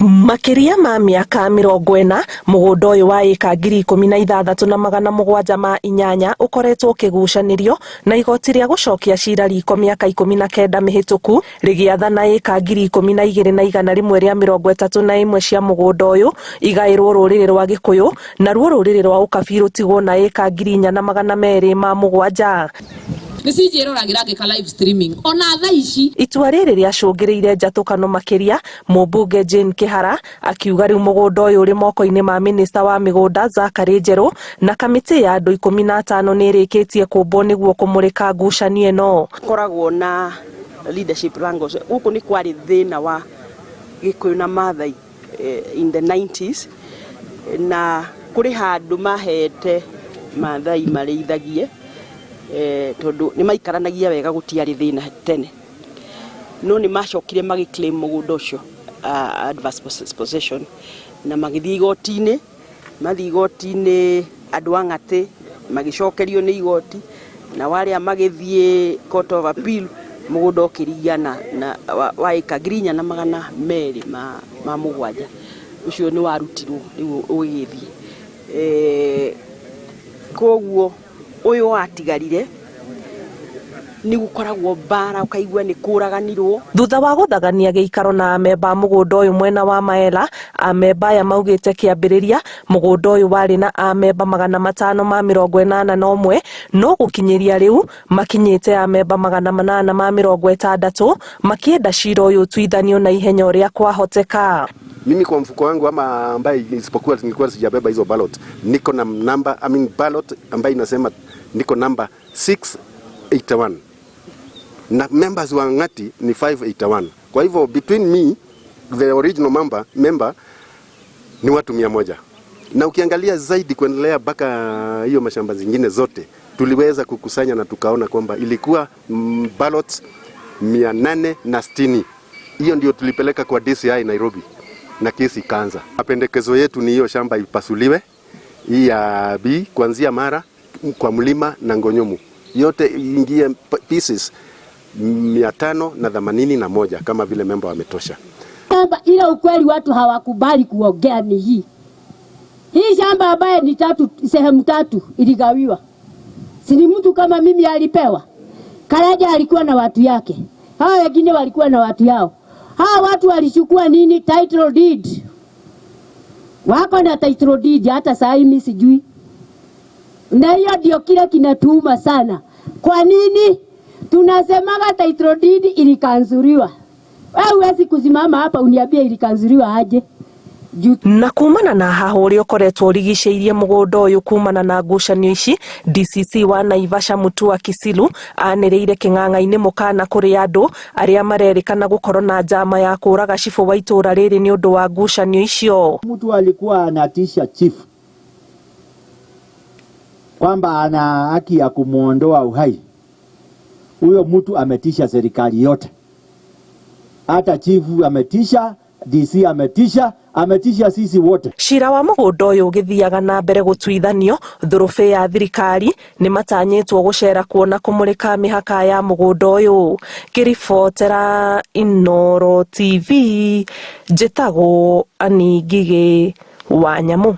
Makiria ma miaka 40 mugunda uyu wa eka 16,708 ukoretwo ukigucanirio na igoti ria gucokia cira riko miaka 19 mihituku rigiathana eka 12,131 cia mugunda uyu igairwo ruriri rwa Gikuyu na ruo ruriri rwa Ukabi rutigwo na eka 4,207. Nisijiruragira ngika live streaming ona thaici itua riri riacungiriire njatukano makiria. Mumbunge Jane Kihara akiuga riu mugunda uyu uri moko-ini ma minista wa migunda Zakari Njeru na kamiti ya andu 15 nirikitie kumbo niguo kumurika ngucanio eno. Koragwo na leadership wrangles guku ni kwari thina wa Gikuyu na Maathai in the 90s na kuri handu mahete Maathai mareithagie tondu ni maikaranagia wega gutiari thina tene no ni macokire magiclaim mugunda ucio adverse possession na magithii igoti-ini andu ang'ati magicokerio ni igoti na waria magithii court of appeal mugunda ukiriana na wa eka 4,200 ma mugwanja ucio ni warutirwo riu ugithii koguo uyu atigarire ni gukoragwo bara ukaigua ni kuraganirwo thutha wa guthagania giikaro na amemba mugunda uyu mwena wa Maela. Amemba ya maugite kiambiriria mugunda uyu wari na amemba 581 no gukinyiria riu makinyite amemba 860 makienda cira uyu tuithanio na ihenya uria kwahoteka. Mimi kwa mfuko wangu ama ambaye isipokuwa nilikuwa sijabeba hizo ballot niko na number ballot ambaye inasema niko number 681 na members wa ngati ni 581. Kwa hivyo between me the original member ni watu 100. Na ukiangalia zaidi kuendelea baka hiyo mashamba zingine zote tuliweza kukusanya na tukaona kwamba ilikuwa ballots 860. Hiyo ndio tulipeleka kwa DCI Nairobi na kesi kaanza. Mapendekezo yetu ni hiyo shamba ipasuliwe, hii ya B kuanzia Mara kwa Mlima na Ngonyomu yote ingie pieces 581 kama vile member wametosha. Ile ukweli watu hawakubali kuongea ni hii shamba ambaye ni sehemu 3 iligawiwa. Si ni mtu kama mimi alipewa. Karaja alikuwa na watu yake, hao wengine walikuwa na watu yao. Hawa watu walichukua nini? Title deed. Wako na title deed hata saa hii mimi sijui. Na hiyo ndio kile kinatuuma sana. Kwa nini tunasemaga title deed ilikanzuriwa? Wewe huwezi kusimama hapa uniambie ilikanzuriwa aje? Na kumana na haho uri ukoretwo urigiceirie mugunda uyu kumana na ngucanio ici, DCC wa Naivasha Mutua Kisilu anireire king'ang'a-ini mukana kuri andu aria marerikana gukorwo na njama ya kuraga cifu wa itura riri ni undu wa ngucanio icio. Mtu alikuwa anatisha chief kwamba ana haki ya kumuondoa uhai. Huyo mtu ametisha serikali yote, hata chief ametisha, DC ametisha sisi wote. Cira wa mugunda uyu ugithiaga na mbere gutuithanio, thurufe ya thirikari ni matanyitwo gucera kuona kumurika mihaka ya mugunda uyu. Kiribotera Inooro TV, njitagwo Ani Ngigi Wanyamu.